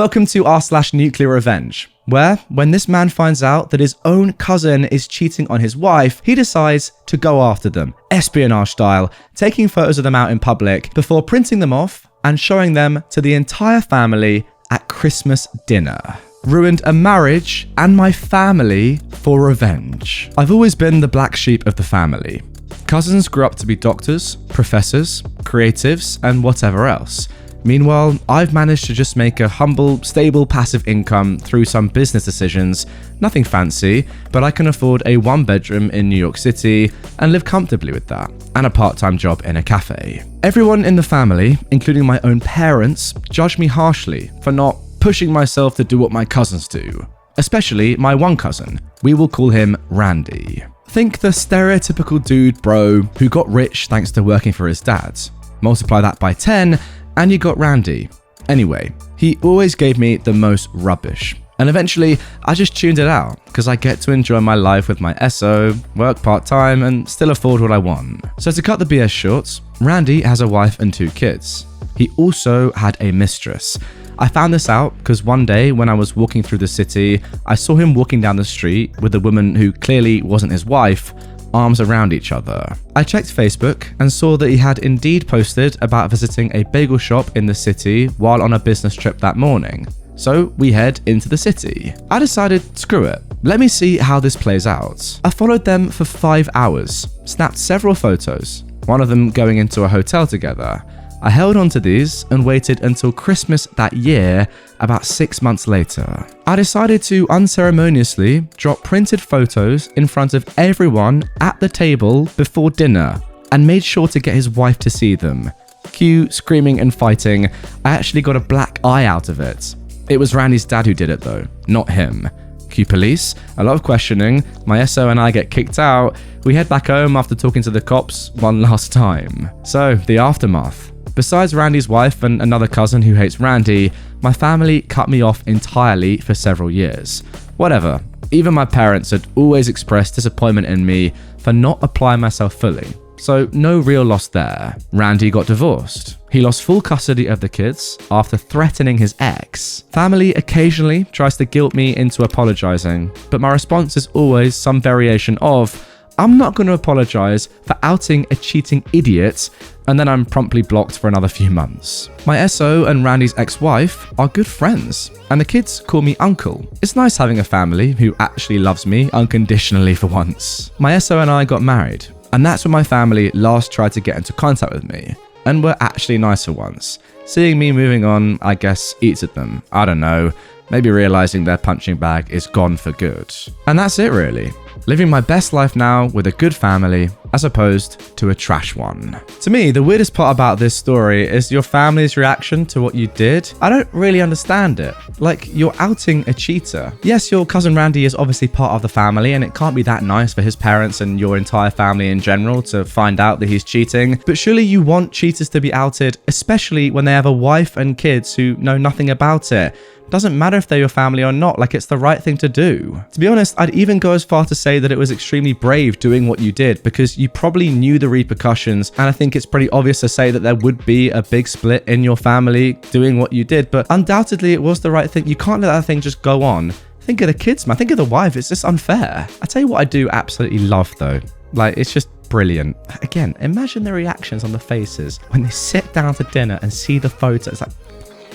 Welcome to r/NuclearRevenge, where when this man finds out that his own cousin is cheating on his wife, he decides to go after them, espionage style, taking photos of them out in public before printing them off and showing them to the entire family at Christmas dinner. Ruined a marriage and my family for revenge. I've always been the black sheep of the family. Cousins grew up to be doctors, professors, creatives, and whatever else. Meanwhile, I've managed to just make a humble, stable, passive income through some business decisions. Nothing fancy, but I can afford a 1-bedroom in New York City and live comfortably with that, and a part-time job in a cafe. Everyone in the family, including my own parents, judge me harshly for not pushing myself to do what my cousins do. Especially my one cousin. We will call him Randy. Think the stereotypical dude bro who got rich thanks to working for his dad. Multiply that by 10, and you got Randy. Anyway, he always gave me the most rubbish. And eventually, I just tuned it out because I get to enjoy my life with my SO, work part-time, and still afford what I want. So to cut the BS short, Randy has a wife and 2 kids. He also had a mistress. I found this out because one day when I was walking through the city, I saw him walking down the street with a woman who clearly wasn't his wife, arms around each other. I checked Facebook and saw that he had indeed posted about visiting a bagel shop in the city while on a business trip that morning. So we head into the city. I decided, screw it, let me see how this plays out. I followed them for 5 hours, snapped several photos, one of them going into a hotel together. I held on to these and waited until Christmas that year, about 6 months later. I decided to unceremoniously drop printed photos in front of everyone at the table before dinner and made sure to get his wife to see them. Cue screaming and fighting. I actually got a black eye out of it. It was Randy's dad who did it though, not him. Cue police, a lot of questioning, my SO and I get kicked out. We head back home after talking to the cops one last time. So, the aftermath. Besides Randy's wife and another cousin who hates Randy, my family cut me off entirely for several years. Whatever, even my parents had always expressed disappointment in me for not applying myself fully. So no real loss there. Randy got divorced. He lost full custody of the kids after threatening his ex. Family occasionally tries to guilt me into apologizing, but my response is always some variation of, I'm not going to apologize for outing a cheating idiot, and then I'm promptly blocked for another few months. My SO and Randy's ex-wife are good friends, and the kids call me uncle. It's nice having a family who actually loves me unconditionally for once. My SO and I got married, and that's when my family last tried to get into contact with me, and were actually nice for once. Seeing me moving on, I guess, eats at them. I don't know, maybe realizing their punching bag is gone for good. And that's it really. Living my best life now with a good family, as opposed to a trash one. To me, the weirdest part about this story is your family's reaction to what you did. I don't really understand it. Like, you're outing a cheater. Yes, your cousin Randy is obviously part of the family, and it can't be that nice for his parents and your entire family in general to find out that he's cheating. But surely you want cheaters to be outed, especially when they have a wife and kids who know nothing about it. Doesn't matter if they're your family or not, like it's the right thing to do. To be honest, I'd even go as far to say that it was extremely brave doing what you did because you probably knew the repercussions, and I think it's pretty obvious to say that there would be a big split in your family doing what you did, but undoubtedly it was the right thing. You can't let that thing just go on. Think of the kids, man. Think of the wife. It's just unfair. I tell you what I do absolutely love though. Like, it's just brilliant. Again, imagine the reactions on the faces when they sit down to dinner and see the photos. Like,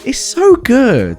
it's so good.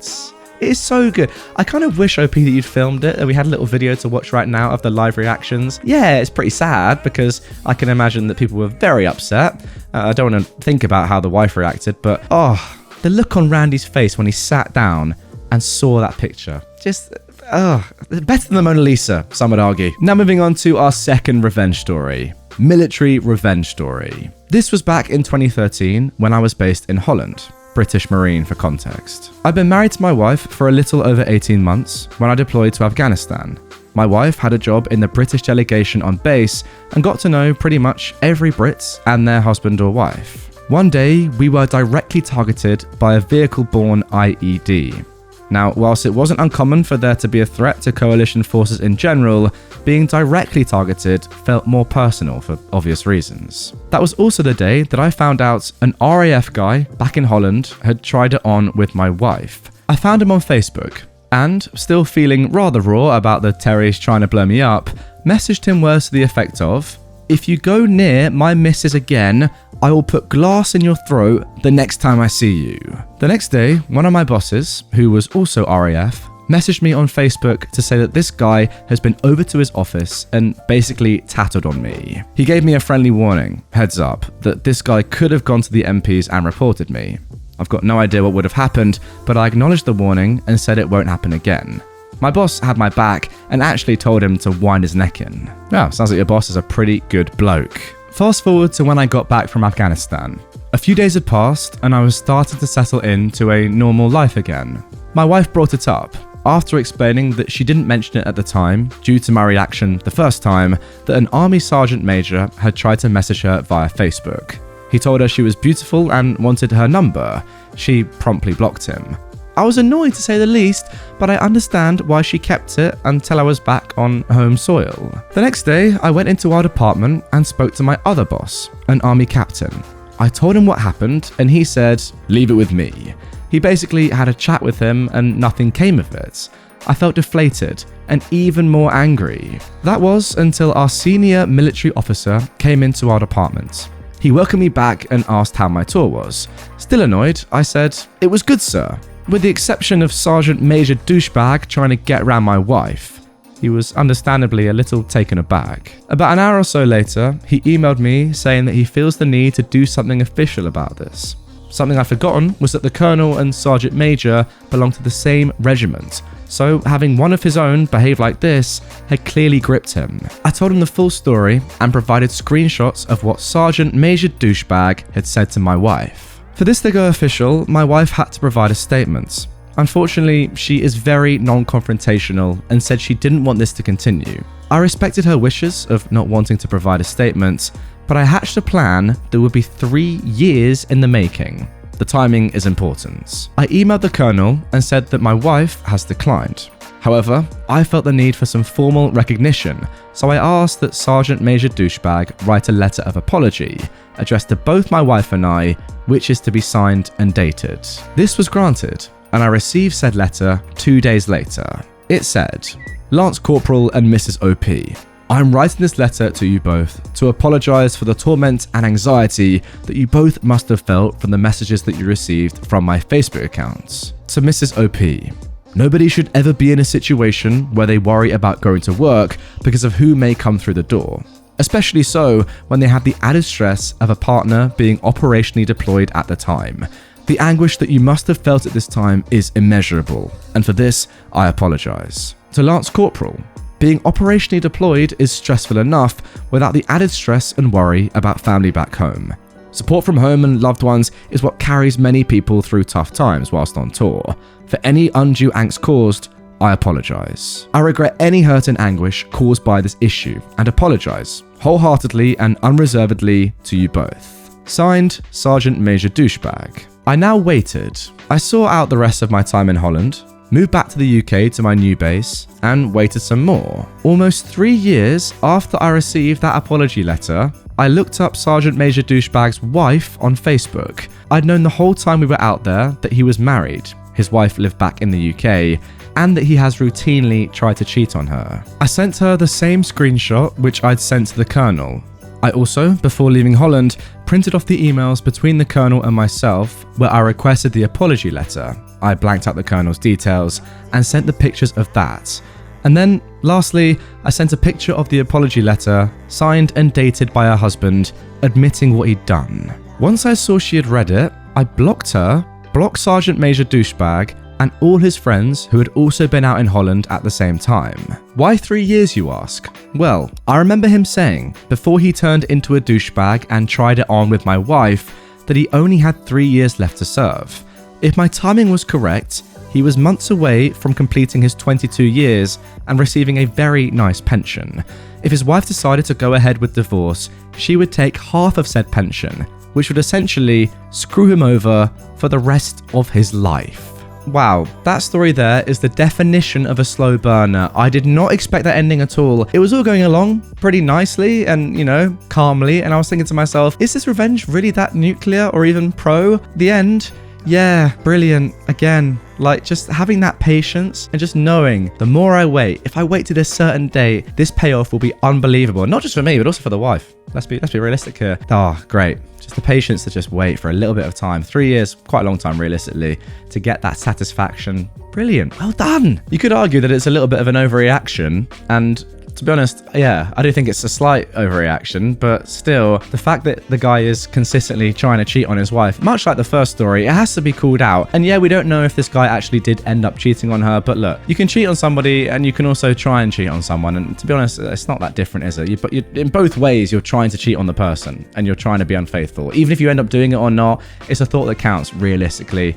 It is so good. I kind of wish, OP, that you'd filmed it, that we had a little video to watch right now of the live reactions. Yeah, it's pretty sad because I can imagine that people were very upset. I don't want to think about how the wife reacted, but the look on Randy's face when he sat down and saw that picture. Just, better than the Mona Lisa, some would argue. Now moving on to our second revenge story. Military revenge story. This was back in 2013 when I was based in Holland. British Marine for context. I've been married to my wife for a little over 18 months when I deployed to Afghanistan. My wife had a job in the British delegation on base and got to know pretty much every Brit and their husband or wife. One day, we were directly targeted by a vehicle-borne IED. Now, whilst it wasn't uncommon for there to be a threat to coalition forces in general, being directly targeted felt more personal for obvious reasons. That was also the day that I found out an RAF guy back in Holland had tried it on with my wife. I found him on Facebook, and, still feeling rather raw about the Terrys trying to blow me up, messaged him words to the effect of, "If you go near my missus again, I will put glass in your throat the next time I see you." The next day, one of my bosses, who was also RAF, messaged me on Facebook to say that this guy has been over to his office and basically tattled on me. He gave me a friendly warning, heads up, that this guy could have gone to the MPs and reported me. I've got no idea what would have happened, but I acknowledged the warning and said it won't happen again. My boss had my back and actually told him to wind his neck in. Wow, sounds like your boss is a pretty good bloke. Fast forward to when I got back from Afghanistan. A few days had passed and I was starting to settle into a normal life again. My wife brought it up, after explaining that she didn't mention it at the time, due to my reaction the first time, that an army sergeant major had tried to message her via Facebook. He told her she was beautiful and wanted her number. She promptly blocked him. I was annoyed to say the least, but I understand why she kept it until I was back on home soil. The next day, I went into our department and spoke to my other boss, an army captain. I told him what happened and he said, "Leave it with me." He basically had a chat with him and nothing came of it. I felt deflated and even more angry. That was until our senior military officer came into our department. He welcomed me back and asked how my tour was. Still annoyed, I said, "It was good, sir, with the exception of Sergeant Major Douchebag trying to get around my wife." He was understandably a little taken aback. About an hour or so later, he emailed me saying that he feels the need to do something official about this. Something I'd forgotten was that the Colonel and Sergeant Major belonged to the same regiment, so having one of his own behave like this had clearly gripped him. I told him the full story and provided screenshots of what Sergeant Major Douchebag had said to my wife. For this to go official, my wife had to provide a statement. Unfortunately, she is very non-confrontational and said she didn't want this to continue. I respected her wishes of not wanting to provide a statement, but I hatched a plan that would be 3 years in the making. The timing is important. I emailed the Colonel and said that my wife has declined. However, I felt the need for some formal recognition, so I asked that Sergeant Major Douchebag write a letter of apology, addressed to both my wife and I, which is to be signed and dated. This was granted, and I received said letter 2 days later. It said, "Lance Corporal and Mrs. OP, I'm writing this letter to you both to apologise for the torment and anxiety that you both must have felt from the messages that you received from my Facebook accounts. To Mrs. OP, nobody should ever be in a situation where they worry about going to work because of who may come through the door. Especially so when they have the added stress of a partner being operationally deployed at the time. The anguish that you must have felt at this time is immeasurable, and for this, I apologise. To Lance Corporal, being operationally deployed is stressful enough without the added stress and worry about family back home. Support from home and loved ones is what carries many people through tough times whilst on tour. For any undue angst caused, I apologise. I regret any hurt and anguish caused by this issue and apologise wholeheartedly and unreservedly to you both. Signed, Sergeant Major Douchebag." I now waited. I saw out the rest of my time in Holland, moved back to the UK to my new base, and waited some more. Almost 3 years after I received that apology letter, I looked up Sergeant Major Douchebag's wife on Facebook. I'd known the whole time we were out there that he was married, his wife lived back in the UK, and that he has routinely tried to cheat on her. I sent her the same screenshot which I'd sent to the Colonel. I also, before leaving Holland, printed off the emails between the Colonel and myself where I requested the apology letter. I blanked out the Colonel's details and sent the pictures of that. And then, lastly, I sent a picture of the apology letter, signed and dated by her husband, admitting what he'd done. Once I saw she had read it, I blocked her, blocked Sergeant Major Douchebag, and all his friends who had also been out in Holland at the same time. Why 3 years, you ask? Well, I remember him saying, before he turned into a douchebag and tried it on with my wife, that he only had 3 years left to serve. If my timing was correct, he was months away from completing his 22 years and receiving a very nice pension. If his wife decided to go ahead with divorce, she would take half of said pension, which would essentially screw him over for the rest of his life. Wow, that story there is the definition of a slow burner. I did not expect that ending at all. It was all going along pretty nicely and, calmly, and I was thinking to myself, is this revenge really that nuclear or even pro? The end? Yeah, brilliant. Again, Like, just having that patience and just knowing the more I wait, if I wait to this certain date, this payoff will be unbelievable. Not just for me, but also for the wife. Let's be realistic here. Oh, great. Just the patience to just wait for a little bit of time. 3 years, quite a long time realistically, to get that satisfaction. Brilliant. Well done. You could argue that it's a little bit of an overreaction, and to be honest, yeah, I do think it's a slight overreaction, but still, the fact that the guy is consistently trying to cheat on his wife, much like the first story, it has to be called out. And yeah, we don't know if this guy actually did end up cheating on her, but look, you can cheat on somebody and you can also try and cheat on someone. And to be honest, it's not that different, is it? But in both ways, you're trying to cheat on the person and you're trying to be unfaithful. Even if you end up doing it or not, it's a thought that counts realistically.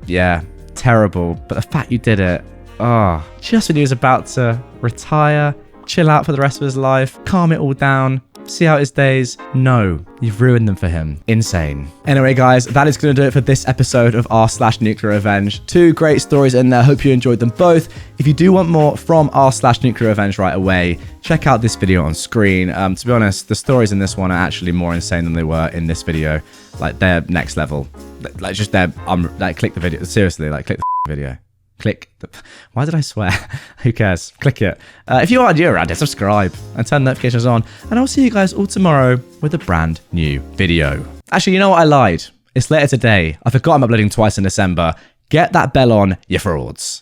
Yeah, terrible. But the fact you did it, just when he was about to retire, chill out for the rest of his life, calm it all down, see out his days. No, you've ruined them for him. Insane. Anyway, guys, that is going to do it for this episode of r/NuclearRevenge. 2 great stories in there. Hope you enjoyed them both. If you do want more from r/NuclearRevenge right away, check out this video on screen. To be honest, the stories in this one are actually more insane than they were in this video. Like, they're next level. Like, just they're, like, click the video. Seriously, like, click the video. Why did I swear? Who cares? Click it. If you aren't new around it, subscribe and turn notifications on. And I'll see you guys all tomorrow with a brand new video. Actually, you know what? I lied. It's later today. I forgot I'm uploading twice in December. Get that bell on, you frauds.